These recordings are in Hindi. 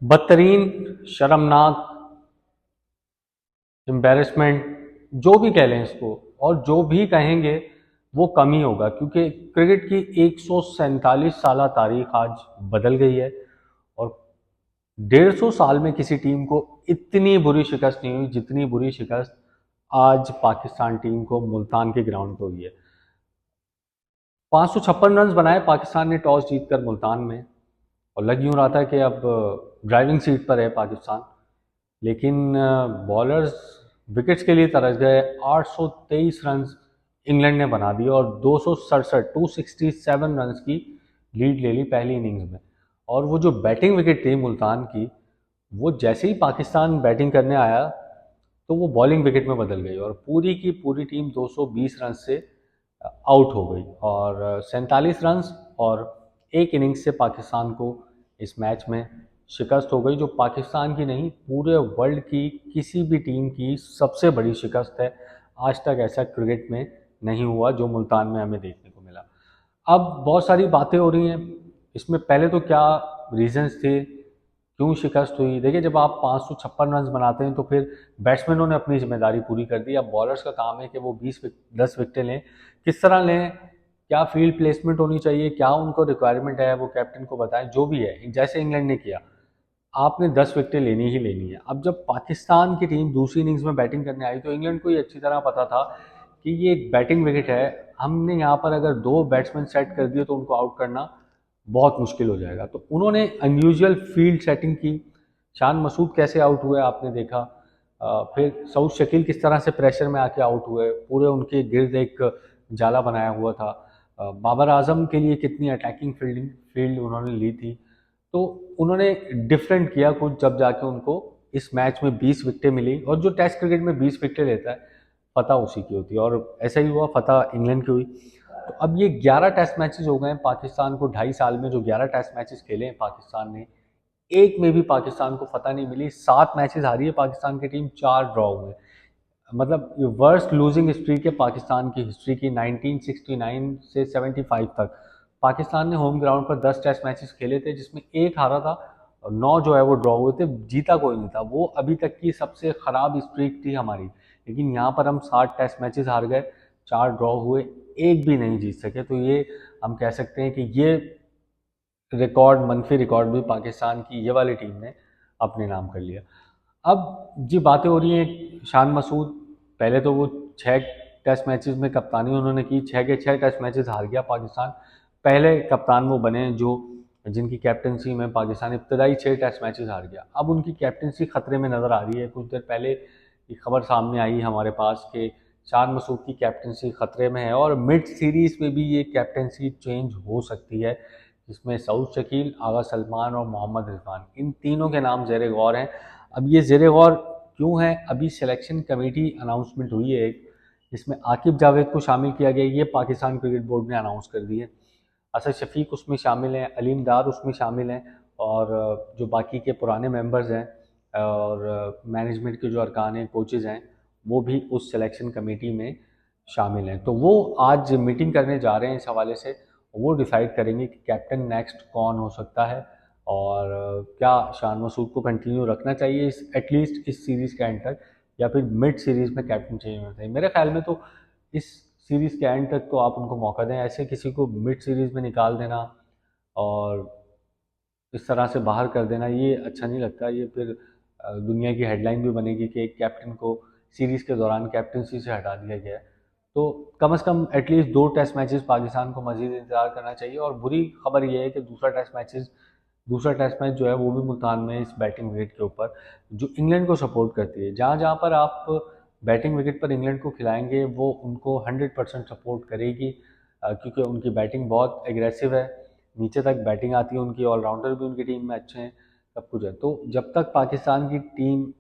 बदतरीन, शर्मनाक, एम्बेरसमेंट, जो भी कह लें इसको, और जो भी कहेंगे वो कम ही होगा, क्योंकि क्रिकेट की 147 साल तारीख आज बदल गई है। और 150 साल में किसी टीम को इतनी बुरी शिकस्त नहीं हुई जितनी बुरी शिकस्त आज पाकिस्तान टीम को मुल्तान के ग्राउंड पे हुई है। 556 रन बनाए पाकिस्तान ने टॉस जीतकर मुल्तान में, और लग यूं रहा था कि अब ड्राइविंग सीट पर है पाकिस्तान। लेकिन बॉलर्स विकेट्स के लिए तरस गए। 823 रन इंग्लैंड ने बना दिए और 267 रन की लीड ले ली पहली इनिंग्स में। और वो जो बैटिंग विकेट थी मुल्तान की, वो जैसे ही पाकिस्तान बैटिंग करने आया तो वो बॉलिंग विकेट में बदल गई और पूरी की पूरी टीम 220 रन से आउट हो गई। और 47 रन और एक इनिंग्स से पाकिस्तान को इस मैच में शिकस्त हो गई, जो पाकिस्तान की नहीं पूरे वर्ल्ड की किसी भी टीम की सबसे बड़ी शिकस्त है। आज तक ऐसा क्रिकेट में नहीं हुआ जो मुल्तान में हमें देखने को मिला। अब बहुत सारी बातें हो रही हैं इसमें। पहले तो क्या रीजंस थे, क्यों शिकस्त हुई? देखिए, जब आप 556 रन बनाते हैं तो फिर बैट्समैनों ने अपनी जिम्मेदारी पूरी कर दी। अब बॉलर्स का काम है कि वो 10 विकेटें लें। किस तरह लें, क्या फील्ड प्लेसमेंट होनी चाहिए, क्या उनको रिक्वायरमेंट है, वो कैप्टन को बताएं। जो भी है, जैसे इंग्लैंड ने किया, आपने 10 विकेटें लेनी ही लेनी है। अब जब पाकिस्तान की टीम दूसरी इनिंग्स में बैटिंग करने आई तो इंग्लैंड को ये अच्छी तरह पता था कि ये एक बैटिंग विकेट है, हमने यहाँ पर अगर 2 बैट्समैन सेट कर दिए तो उनको आउट करना बहुत मुश्किल हो जाएगा। तो उन्होंने अनयूजुअल फील्ड सेटिंग की। शान मसूद कैसे आउट हुए आपने देखा। फिर सऊद शकील किस तरह से प्रेशर में आके आउट हुए, पूरे उनके गिर्द एक जाला बनाया हुआ था। बाबर आजम के लिए कितनी अटैकिंग फील्ड उन्होंने ली थी। तो उन्होंने डिफरेंट किया कुछ, जब जाके उनको इस मैच में 20 विकेटें मिली। और जो टेस्ट क्रिकेट में 20 विकेटें लेता है, फतह उसी की होती है, और ऐसा ही हुआ, फतह इंग्लैंड की हुई। तो अब ये 11 टेस्ट मैचेस हो गए हैं पाकिस्तान को। 2.5 साल में जो 11 टेस्ट मैचेस खेले हैं पाकिस्तान ने, एक में भी पाकिस्तान को फतह नहीं मिली। 7 मैचेस हारी है पाकिस्तान की टीम, 4 ड्रॉ हुए। मतलब ये वर्स्ट लूजिंग स्ट्रीक है पाकिस्तान की हिस्ट्री की। 1969 से 75 तक पाकिस्तान ने होम ग्राउंड पर 10 टेस्ट मैचेस खेले थे, जिसमें एक हारा था और 9 जो है वो ड्रॉ हुए थे। जीता कोई नहीं था। वो अभी तक की सबसे ख़राब स्ट्रीक थी हमारी। लेकिन यहाँ पर हम 60 टेस्ट मैचेस हार गए, 4 ड्रॉ हुए, एक भी नहीं जीत सके। तो ये हम कह सकते हैं कि ये रिकॉर्ड, मनफी रिकॉर्ड भी पाकिस्तान की ये वाली टीम ने अपने नाम कर लिया। अब जी बातें हो रही हैं शान मसूद। पहले तो वो 6 टेस्ट मैचेस में कप्तानी उन्होंने की, 6 के 6 टेस्ट मैचेस हार गया पाकिस्तान। पहले कप्तान वो बने जो जिनकी कैप्टनसी में पाकिस्तान इब्तदाई 6 टेस्ट मैचेस हार गया। अब उनकी कैप्टनसी खतरे में नज़र आ रही है। कुछ देर पहले ये खबर सामने आई हमारे पास कि शान मसूद की कैप्टनसी खतरे में है और मिड सीरीज़ में भी ये कैप्टनसी चेंज हो सकती है, जिसमें सऊद शकील, आगा सलमान और मोहम्मद रिजवान, इन तीनों के नाम ज़ेर गौर हैं। अब ये ज़ेर गौर क्यों है? अभी सिलेक्शन कमेटी अनाउंसमेंट हुई है एक, जिसमें आकिब जावेद को शामिल किया गया। ये पाकिस्तान क्रिकेट बोर्ड ने अनाउंस कर दी है। असद शफीक उसमें शामिल हैं, अलीम डार उसमें शामिल हैं, और जो बाकी के पुराने मेंबर्स हैं और मैनेजमेंट के जो अरकान हैं, कोचेज़ हैं, वो भी उस सिलेक्शन कमेटी में शामिल हैं। तो वो आज मीटिंग करने जा रहे हैं इस हवाले से। वो डिसाइड करेंगे कि कैप्टन नेक्स्ट कौन हो सकता है और क्या शान मसूद को कंटिन्यू रखना चाहिए इस एटलीस्ट इस सीरीज़ के एंड तक, या फिर मिड सीरीज़ में कैप्टन चेंज होना चाहिए। मेरे ख्याल में तो इस सीरीज़ के एंड तक तो आप उनको मौका दें। ऐसे किसी को मिड सीरीज़ में निकाल देना और इस तरह से बाहर कर देना, ये अच्छा नहीं लगता। ये फिर दुनिया की हेडलाइन भी बनेगी कि एक कैप्टन को सीरीज़ के दौरान कैप्टनसी से हटा दिया गया है। तो कम से कम एटलीस्ट 2 टेस्ट मैचेस पाकिस्तान को मज़ीद इंतज़ार करना चाहिए। और बुरी खबर ये है कि दूसरा टेस्ट मैच जो है वो भी मुल्तान में, इस बैटिंग विकेट के ऊपर जो इंग्लैंड को सपोर्ट करती है। जहाँ जहाँ पर आप बैटिंग विकेट पर इंग्लैंड को खिलाएंगे वो उनको 100% सपोर्ट करेगी, क्योंकि उनकी बैटिंग बहुत एग्रेसिव है, नीचे तक बैटिंग आती है उनकी, ऑलराउंडर भी उनकी टीम में अच्छे हैं, सब कुछ है। तो जब तक पाकिस्तान की टीम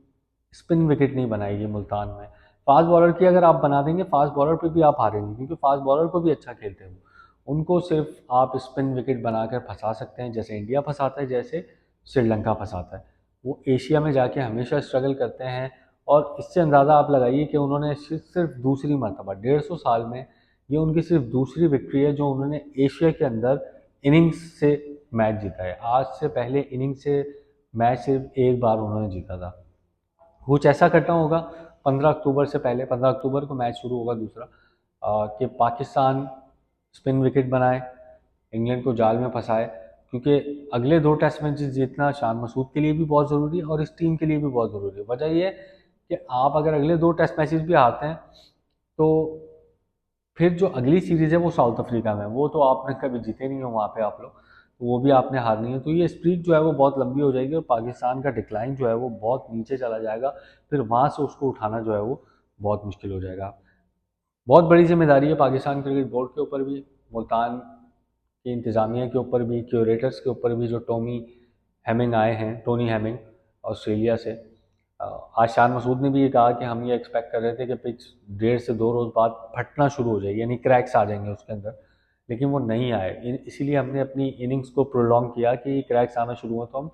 स्पिन विकेट नहीं बनाएगी मुल्तान में, फास्ट बॉलर की अगर आप बना देंगे, फास्ट बॉलर पे भी आप हारेंगे, क्योंकि फास्ट बॉलर को भी अच्छा खेलते हैं वो। उनको सिर्फ आप स्पिन विकेट बनाकर फंसा सकते हैं, जैसे इंडिया फंसाता है, जैसे श्रीलंका फंसाता है। वो एशिया में जाके हमेशा स्ट्रगल करते हैं। और इससे अंदाज़ा आप लगाइए कि उन्होंने सिर्फ दूसरी मरतबा 150 साल में, ये उनकी सिर्फ दूसरी विक्ट्री है जो उन्होंने एशिया के अंदर इनिंग्स से मैच जीता है। आज से पहले इनिंग्स से मैच सिर्फ एक बार उन्होंने जीता था। कुछ ऐसा करना होगा 15 अक्टूबर से पहले, 15 अक्टूबर को मैच शुरू होगा दूसरा, कि पाकिस्तान स्पिन विकेट बनाए, इंग्लैंड को जाल में फंसाए, क्योंकि अगले 2 टेस्ट मैचेस जीतना शान मसूद के लिए भी बहुत ज़रूरी है और इस टीम के लिए भी बहुत ज़रूरी है। वजह यह है कि आप अगर अगले 2 टेस्ट मैचेस भी हारते हैं तो फिर जो अगली सीरीज़ है वो साउथ अफ्रीका में, वो तो आपने कभी जीते नहीं हो वहाँ पे आप लोग, तो वो भी आपने हारनी है। तो ये स्ट्रीक जो है वो बहुत लंबी हो जाएगी और पाकिस्तान का डिक्लाइन जो है वो बहुत नीचे चला जाएगा, फिर वहाँ से उसको उठाना जो है वो बहुत मुश्किल हो जाएगा। बहुत बड़ी जिम्मेदारी है पाकिस्तान क्रिकेट बोर्ड के ऊपर भी, मुल्तान की इंतज़ामिया के ऊपर भी, क्यूरेटर्स के ऊपर भी, जो टोनी हैमिंग ऑस्ट्रेलिया से। आज शान मसूद ने भी ये कहा कि हम ये एक्सपेक्ट कर रहे थे कि पिच 1.5 से 2 रोज़ बाद फटना शुरू हो जाएगी, यानी क्रैक्स आ जाएंगे उसके अंदर, लेकिन वो नहीं आए। इसीलिए हमने अपनी इनिंग्स को प्रोलॉन्ग किया कि क्रैक्स आना शुरू हो तो हम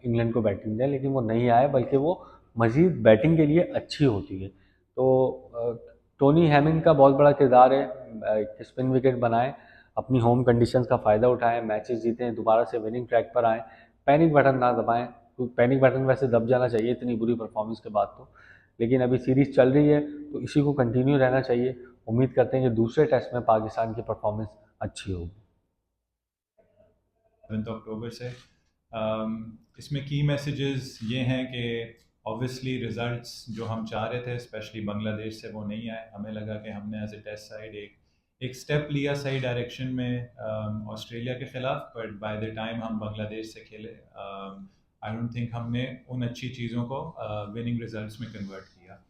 इंग्लैंड को बैटिंग दें, लेकिन वो नहीं आए, बल्कि वो मज़ीद बैटिंग के लिए अच्छी होती है। तो टोनी हैमिंग का बहुत बड़ा किरदार है कि स्पिन विकेट बनाएं, अपनी होम कंडीशंस का फ़ायदा उठाएं, मैचेस जीतें, दोबारा से विनिंग ट्रैक पर आएँ, पैनिक बटन ना दबाएं। तो पैनिक बटन वैसे दब जाना चाहिए इतनी बुरी परफॉर्मेंस के बाद तो, लेकिन अभी सीरीज़ चल रही है तो इसी को कंटिन्यू रहना चाहिए। उम्मीद करते हैं कि दूसरे टेस्ट में पाकिस्तान की परफॉर्मेंस अच्छी होगी। 7 अक्टूबर से इसमें की मैसेजेस ये हैं कि ऑब्वियसली रिजल्ट्स जो हम चाह रहे थे स्पेशली बांग्लादेश से वो नहीं आए। हमें लगा कि हमने एज ए टेस्ट साइड एक स्टेप लिया सही डायरेक्शन में ऑस्ट्रेलिया के ख़िलाफ़, बट बाय द टाइम हम बांग्लादेश से खेले आई डोंट थिंक हमने उन अच्छी चीज़ों को विनिंग रिजल्ट्स में कन्वर्ट किया।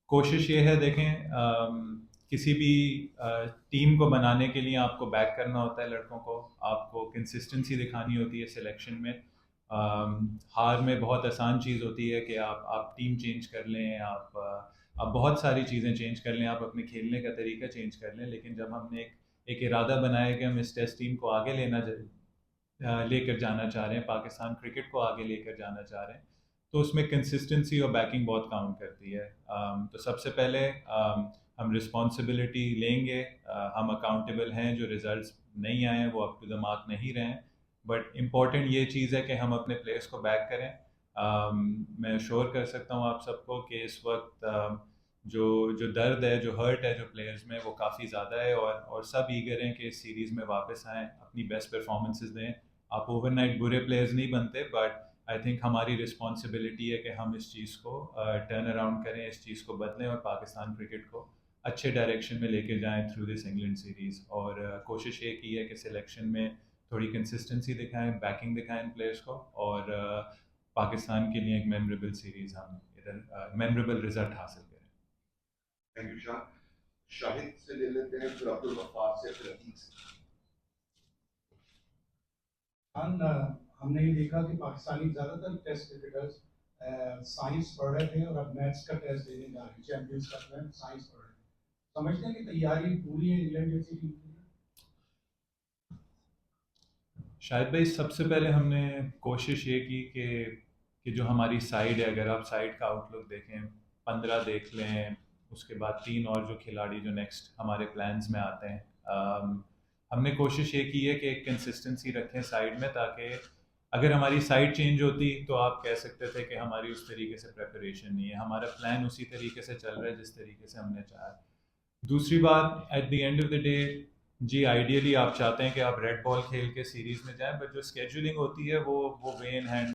कोशिश ये है, देखें किसी भी टीम को बनाने के लिए आपको बैक करना होता है लड़कों को, आपको कंसिस्टेंसी दिखानी होती है सिलेक्शन में। हार में बहुत आसान चीज़ होती है कि आप टीम चेंज कर लें, आप बहुत सारी चीज़ें चेंज कर लें, आप अपने खेलने का तरीका चेंज कर लें, लेकिन जब हमने एक इरादा बनाया कि हम इस टेस्ट टीम को आगे लेकर जाना चाह रहे हैं, पाकिस्तान क्रिकेट को आगे लेकर जाना चाह रहे हैं, तो उसमें कंसिस्टेंसी और बैकिंग बहुत काउंट करती है। तो सबसे पहले हम रिस्पॉन्सिबिलिटी लेंगे, हम अकाउंटेबल हैं, जो रिजल्ट्स नहीं आए हैं वो अप टू द मार्क नहीं रहे हैं, बट इम्पॉर्टेंट ये चीज़ है कि हम अपने प्लेयर्स को बैक करें। मैं श्योर कर सकता हूँ आप सबको कि इस वक्त जो जो दर्द है, जो हर्ट है जो प्लेयर्स में, वो काफ़ी ज़्यादा है, और सब ईगर हैं कि इस सीरीज़ में वापस आएँ, अपनी बेस्ट परफॉर्मेंसेस दें। आप ओवरनाइट बुरे प्लेयर्स नहीं बनते, बट आई थिंक हमारी रिस्पॉन्सिबिलिटी है कि हम इस चीज़ को टर्न अराउंड करें, इस चीज़ को बदलें और पाकिस्तान क्रिकेट को अच्छे डायरेक्शन में लेके जाएं थ्रू दिस इंग्लैंड सीरीज़। और कोशिश ये की है कि सिलेक्शन में थोड़ी कंसिस्टेंसी दिखाएं, बैकिंग दिखाएं प्लेयर्स को, और पाकिस्तान के लिए एक मेमोरेबल सीरीज़ हम इधर मेमोरेबल रिजल्ट हासिल करें। Thank you Shah. शाहिद से ले लेते हैं, फिर अब्दुल गफ्फार से, फिर अतीक से। हमने ये देखा कि पाकिस्तानी ज़्यादातर टेस्ट क्रिकेटर्स साइंस पढ़ रहे थे और अब मैथ्स का टेस्ट देने जा रहे हैं, चैंपियंस कप में साइंस पढ़ रहे हैं। समझते हैं कि तैयारी पूरी है इंग्लैंड जैसी टीम के लिए? शायद भाई, सबसे पहले हमने कोशिश ये की कि जो हमारी साइड है, अगर आप साइड का आउटलुक देखें, 15 देख लें, उसके बाद 3 और जो खिलाड़ी जो नेक्स्ट हमारे प्लान्स में आते हैं, हमने कोशिश ये की है कि एक कंसिस्टेंसी रखें साइड में, ताकि अगर हमारी साइड चेंज होती तो आप कह सकते थे कि हमारी उस तरीके से प्रेपरेशन नहीं है। हमारा प्लान उसी तरीके से चल रहा है जिस तरीके से हमने चाहा। दूसरी बात, at the end of the day, जी आइडियली आप चाहते हैं कि आप रेड बॉल खेल के सीरीज़ में जाएं, बट जो स्केजुलिंग होती है वो वे इन हैंड